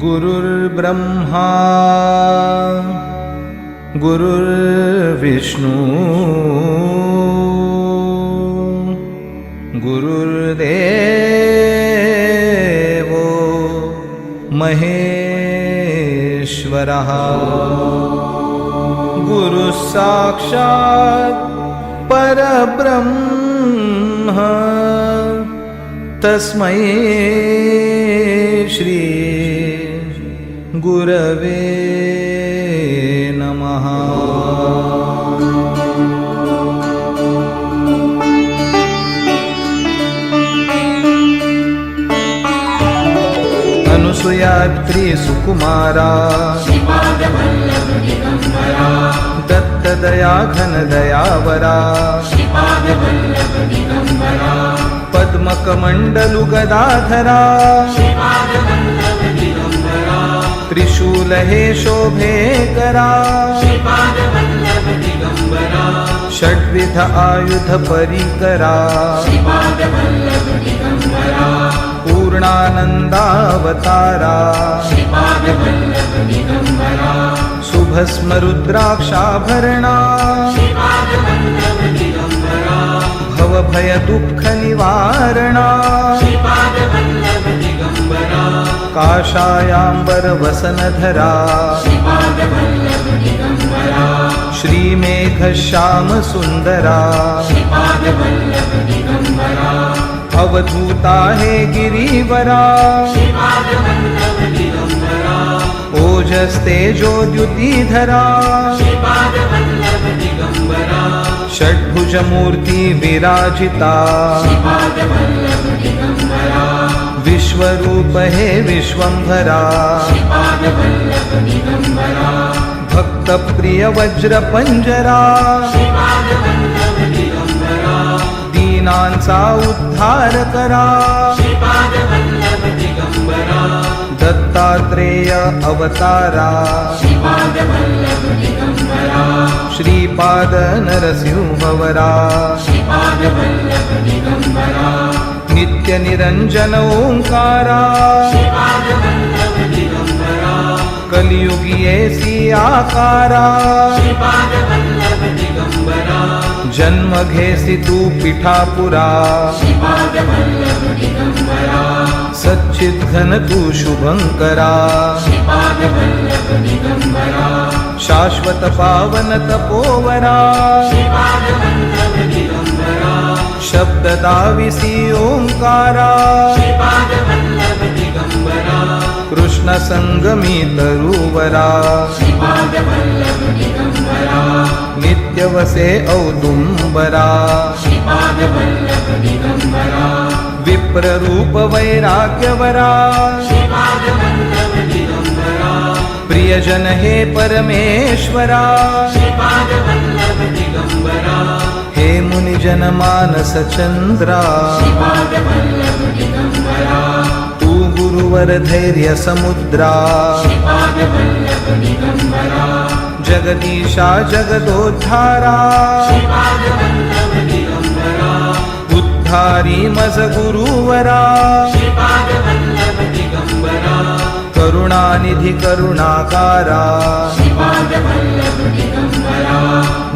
गुरुर्ब्रह्मा गुरुर्विष्णु गुरुर्देवो महेश्वरः गुरुसाक्षात् परब्रह्म तस्मै श्री गुरवे नमः। अनुसुयात्री सुकुमारा दत्तदया घनदयावरा पद्मकमण्डलु गदाधरा त्रिशूल हे शोभे करा षड्विध आयुध परिकरा पूर्णानन्दावतारा शुभस्म रुद्राक्षाभरणा भवभय दुःख निवारणा काषायाम्बर वसनधरा श्रीमेघ श्याम सुंदरा अवधूता हे गिरिवरा ओजस्तेजो द्युतिधरा षड्भुज मूर्ति विराजिता विश्वरूप हे विश्वंभरा भक्त प्रिय वज्र पंजरा दीनांचा उद्धार करा दत्तात्रेय अवतारा श्रीपाद नरसिंहवरा नित्य निरंजन ओंकारा कलियुगी ऐसी आकारा जन्म घेसी तू पिठापुरा सच्चिद घन तू शुभंकरा शाश्वत पावन तपोवरा शब्द दाविसी ओंकारा कृष्ण संगमी तरुवरा नित्य वसे औदुंबरा विप्र रूप वैराग्यवरा प्रियजन हे परमेश्वरा हे मुनिजन मानस चंद्रा तू गुरुवर धैर्य समुद्रा जगदीशा जगदोद्धारा उद्धारी मज गुरुवरा करुणानिधि करुणाकारा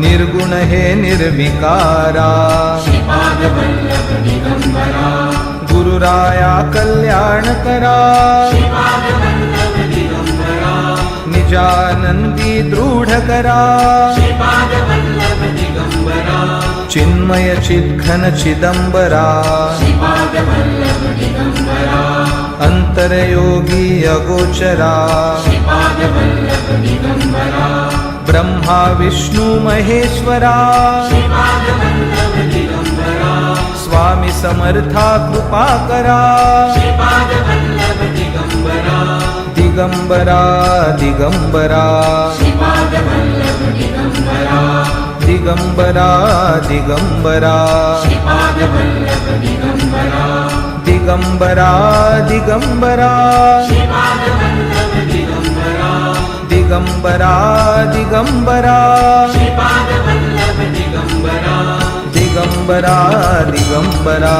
निर्गुण हे निर्विकारा गुरुराया कल्याण करा निजानंदी दृढ करा चिन्मय चिद्घन चिदंबरा अंतरयोगी अगोचरा ब्रह्मा विष्णु महेश्वरा स्वामी समर्था कृपा करा दिगंबरा दिगंबरा दिगंबरा दिगंबरा दिगंबरा दिगंबरा दिगंबरा दिगंबरा दिगंबरा दिगंबरा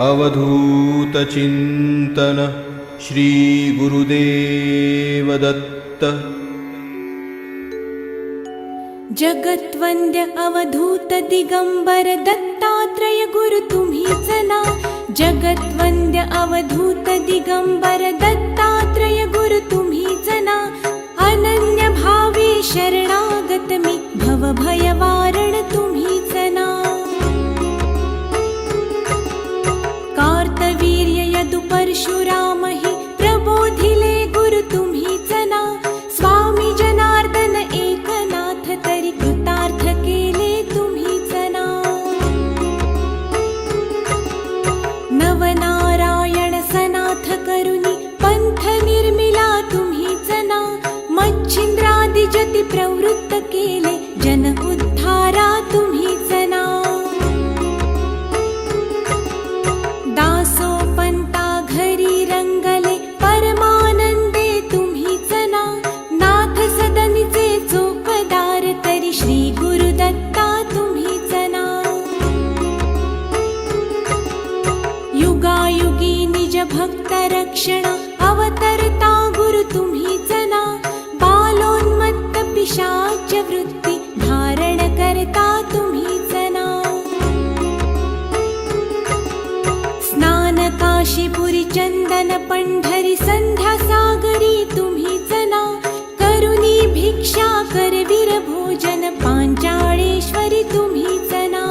अवधूत चिंतन श्री गुरुदेव दत्त। जगत्वंद्य अवधूत दिगंबर दत्तात्रय गुरु तुम्हीच ना। जगत्वंद्य अवधूत दिगंबर दत्तात्रय गुरु तुम्हीच ना। अनन्य भावे शरणागत मी भव भय वारण तुम्हीच ना। कार्तवीर्य यदु परशुराम हि प्रबोधिले गुरु तुम्हीच ना। स्वामी जनार्दन एकनाथ तरी कृतार्थ केले तुम्हीच ना। नवनारायण सनाथ करुनी पंथ निर्मिला तुम्हीच ना। मच्छिंद्रादि जति प्रवृत्त केले जन उद्धारा तुम्हीच ना। दासो पंता घरी रंगले परमानंदे तुम्हीच ना। नाथ सदनीचे चोपदार तरी श्री गुरुदत्ता तुम्हीच ना। युगायुगी निज भक्त रक्षण अवतरता गुरु तुम्हीच ना। बालोन्मत्त पिशाच वृत्ती धारण करता तुम्हीच ना। स्नान काशीपुरी चंदन पंढरी संध्या सागरी तुम्हीच ना। करुणी भिक्षा करवीर भोजन पांचाळेश्वरी तुम्हीच ना।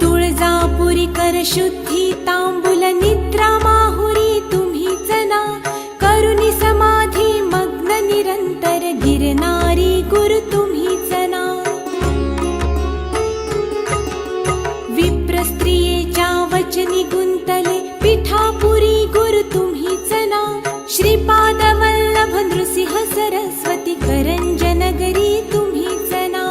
तुळजापुरी कर शुद्धी तांबूल निद्रा माहुरी तुम्हीच ना। करुणी समाधी मग्न निरंतर गिरनारी गुरु तुम्हीच ना। विप्र स्त्रियेच्या वचनी गुंतले पिठापुरी गुरु तुम्हीच ना। श्रीपाद वल्लभ नृसिंह सरस्वती करंजनगरी तुम्हीच ना।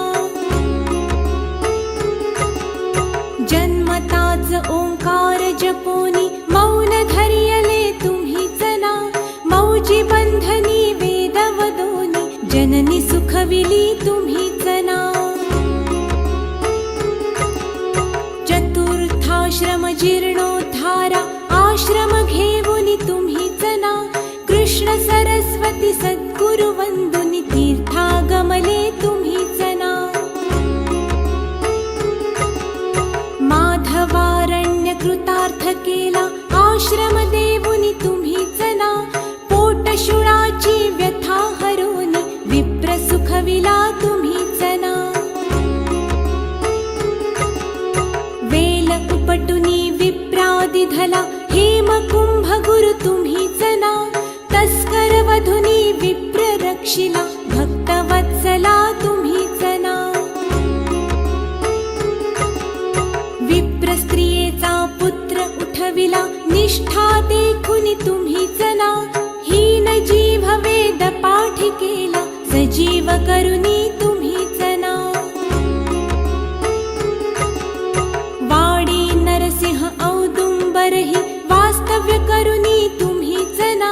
जन्मताच ओंकार जपोनी मौन धरियले तुम्हीच ना। मौजी बंधनी वेद वदोनी जननी सुखविली तुम्हीच ना। चतुर्थाश्रम जीर्णोद्धारा आश्रम घेऊनी तुम्हीच ना। कृष्ण सरस्वती सद्गुरु वंदुनी तीर्थागमले तुम्हीच ना। माधवारण्य कृतार्थ केला आश्रम देऊनी तुम्हीच ना। पोटशुळाची व्यथा हरोनी विप्र सुखविला तुम्हीच ना। वेल उपटुनी विप्रादिधला हेमकुंभ गुरु तुम्हीच ना। तस्कर वधुनी विप्र रक्षिला भक्तवत्सला तुम्हीच ना। विप्र स्त्रियेचा पुत्र उठविला निष्ठा देखुनी तुम्हीच ना। हीन जीव वेद पाठी केला सजीव करुनी तुम्हीच ना। वाडी नरसिंह औदुंबरहि वास्तव्य करुनी तुम्हीच ना।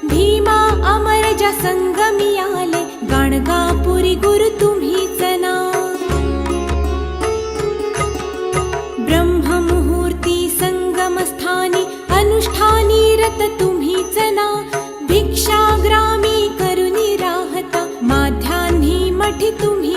भीमा अमरजा संगमी आले गाणगापुरी गुरु तुम्हीच ना। ब्रह्ममुहूर्ती संगमस्थानी अनुष्ठानी रत तुम्हीच ना। भिक्षाग्रामी करुनी राहता माध्यान्ही मठी तुम्ही